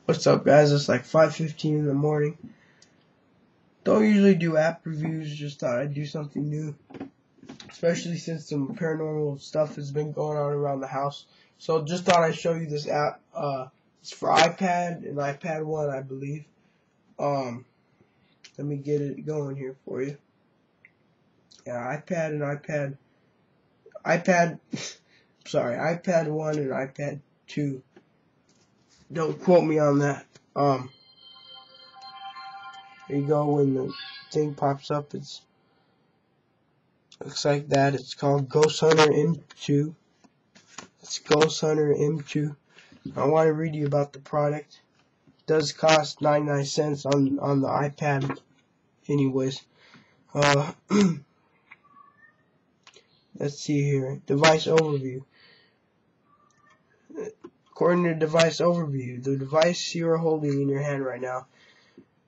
What's up, guys? It's like 5:15 in the morning. Don't usually do app reviews, just thought I'd do something new, especially since some paranormal stuff has been going on around the house. So just thought I'd show you this app. It's for iPad and iPad 1, I believe. Let me get it going here for you. Yeah, iPad and iPad 1 and iPad 2. Don't quote me on that. There you go. When the thing pops up, looks like that. It's called Ghost Hunter M2. It's Ghost Hunter M2. I want to read you about the product. It does cost 99 cents on the iPad, anyways. Let's see here. Device overview. According to device overview, the device you are holding in your hand right now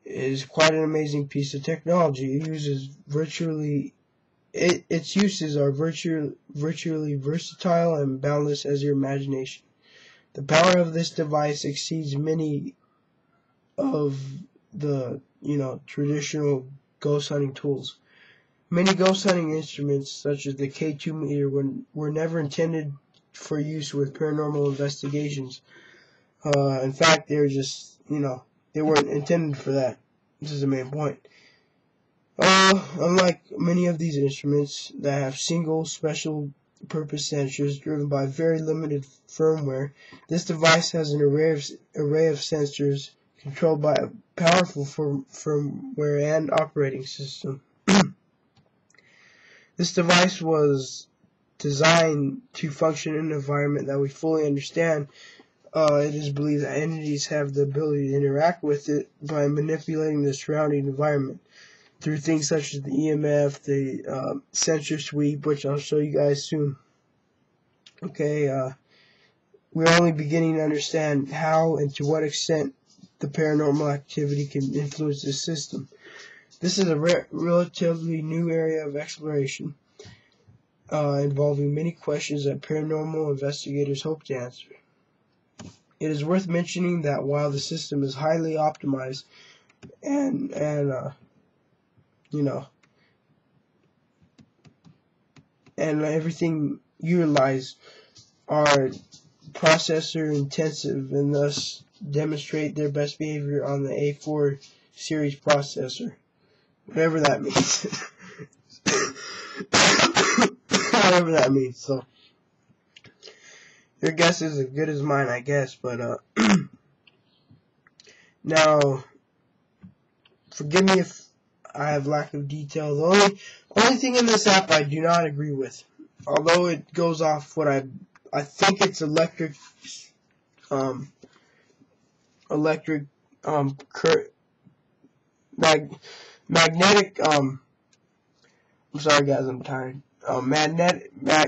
is quite an amazing piece of technology. Its uses are virtually versatile and boundless as your imagination. The power of this device exceeds many of the traditional ghost hunting tools. Many ghost hunting instruments, such as the K2 meter, were never intended for use with paranormal investigations. In fact, they were just they weren't intended for that. This is the main point. Unlike many of these instruments that have single special purpose sensors driven by very limited firmware, this device has an array of sensors controlled by a powerful firmware and operating system. This device was designed to function in an environment that we fully understand. It is believed that entities have the ability to interact with it by manipulating the surrounding environment through things such as the EMF, the sensor sweep, which I'll show you guys soon. Okay, we're only beginning to understand how and to what extent the paranormal activity can influence this system. This is a relatively new area of exploration, involving many questions that paranormal investigators hope to answer. It is worth mentioning that while the system is highly optimized and everything utilized are processor intensive and thus demonstrate their best behavior on the A4 series processor, whatever that means. Whatever that means. So your guess is as good as mine, I guess. But now, forgive me if I have lack of detail. The only thing in this app I do not agree with, although it goes off what I think it's electric magnetic. I'm sorry, guys, I'm tired. Magnetic, no,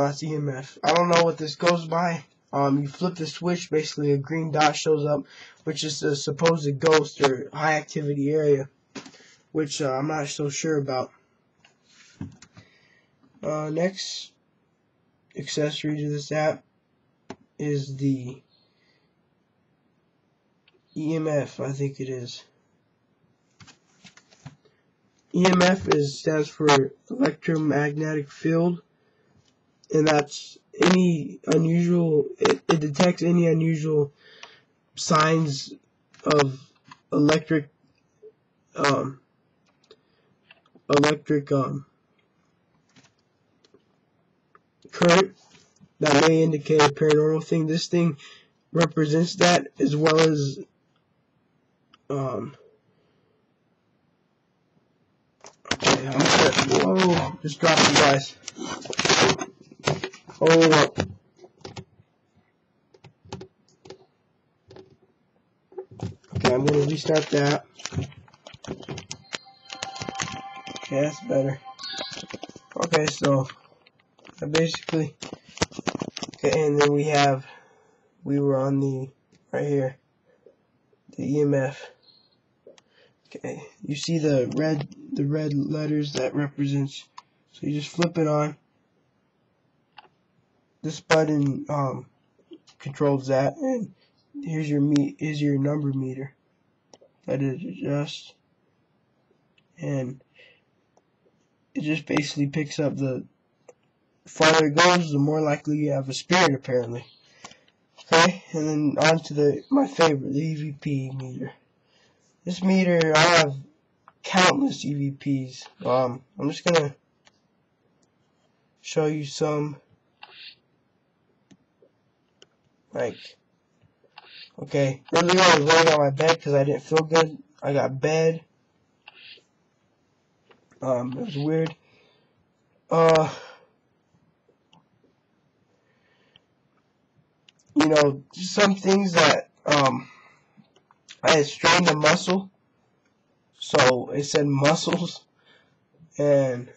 that's EMF. I don't know what this goes by. You flip the switch, basically a green dot shows up, which is a supposed ghost or high activity area, which I'm not so sure about. Next accessory to this app is the EMF, I think it is. EMF stands for electromagnetic field, and that's any unusual. It detects any unusual signs of electric current that may indicate a paranormal thing. This thing represents that, as well as okay, whoa, just dropped you guys. Hold up. Okay, I'm gonna restart that. Okay, that's better. Okay, so basically, okay, and then we were on the right here, the EMF. Okay, you see the red letters that represents. So you just flip it on. this button controls that, and here's your number meter that it adjusts, and it just basically picks up the farther it goes, the more likely you have a spirit, apparently. Okay, and then on to my favorite, the EVP meter. This meter, I have countless EVPs. I'm just gonna show you some. Okay, earlier I was laying on my bed because I didn't feel good. I got bed. It was weird. You know, some things that, I had strained a muscle, so it said muscles, and,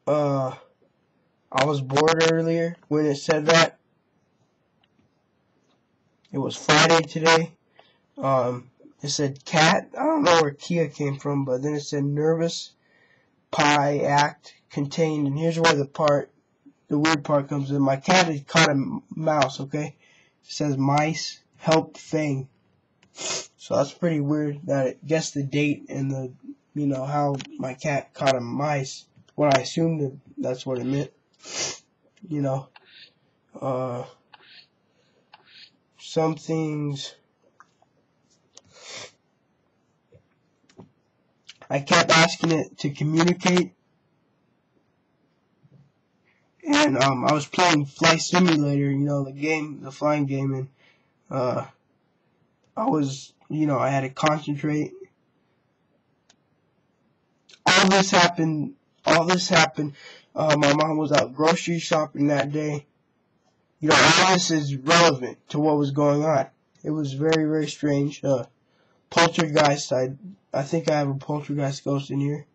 I was bored earlier when it said that. It was Friday today. It said cat. I don't know where Kia came from, but then it said nervous, pie, act, contained, and here's where the weird part comes in. My cat had caught a mouse, okay? It says mice, help, thing. So that's pretty weird that it guessed the date and how my cat caught a mice. Well, I assumed that's what it meant. Some things I kept asking it to communicate, and I was playing Flight Simulator, the flying game, and I had to concentrate. All this happened. My mom was out grocery shopping that day. All this is relevant to what was going on. It was very, very strange. Poltergeist, I think I have a poltergeist ghost in here.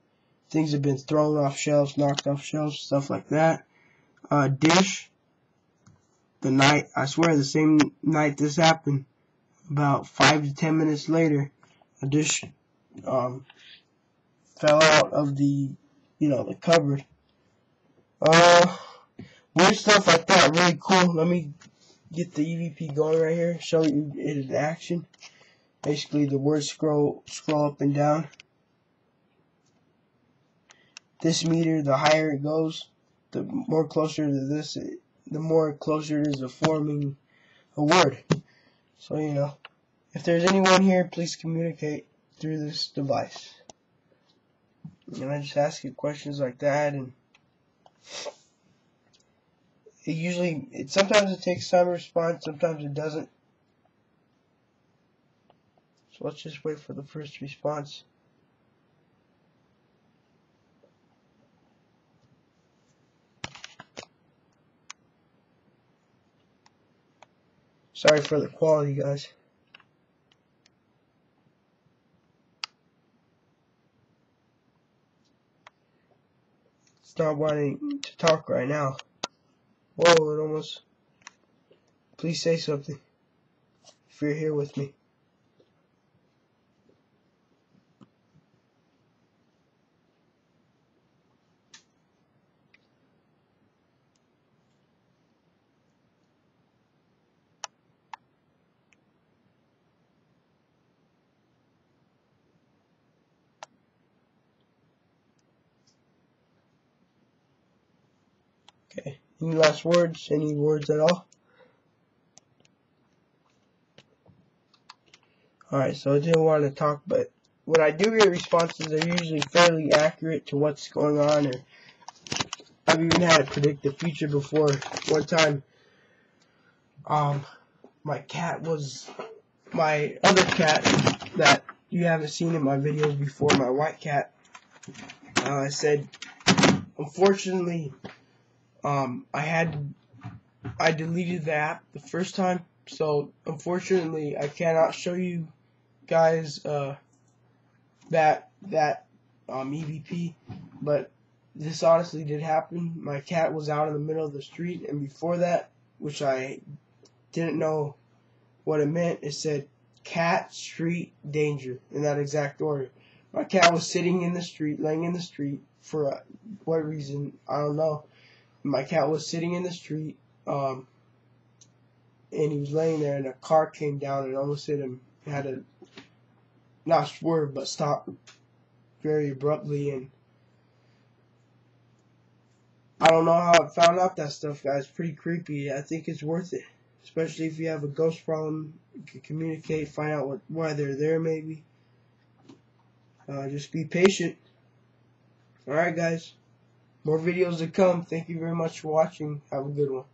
Things have been thrown off shelves, knocked off shelves, stuff like that. Dish, the same night this happened, about 5 to 10 minutes later, a dish fell out of the cupboard. Weird stuff like that, really cool. Let me get the EVP going right here, show you it in action. Basically, the words scroll up and down. This meter, the higher it goes, the more closer to this, the more closer it is to forming a word. So, if there's anyone here, please communicate through this device. And I just ask you questions like that, and sometimes it takes time to respond, sometimes it doesn't. So let's just wait for the first response. Sorry for the quality, guys. It's not wanting to talk right now. Whoa, it almost... Please say something if you're here with me. Okay, any last words? Any words at all? Alright, so I didn't want to talk, but when I do get responses, they're usually fairly accurate to what's going on, or I've even had to predict the future before. One time, my other cat that you haven't seen in my videos before, my white cat, I said, unfortunately, I deleted the app the first time, so unfortunately I cannot show you guys that EVP, but this honestly did happen. My cat was out in the middle of the street, and before that, which I didn't know what it meant, it said cat, street, danger, in that exact order. My cat was sitting in the street, laying in the street, for what reason, I don't know. My cat was sitting in the street, and he was laying there, and a car came down and almost hit him. He had to not swerve, but stop very abruptly, and I don't know how I found out that stuff, guys. Pretty creepy. I think it's worth it, especially if you have a ghost problem. You can communicate, find out why they're there, maybe. Just be patient. Alright, guys. More videos to come. Thank you very much for watching. Have a good one.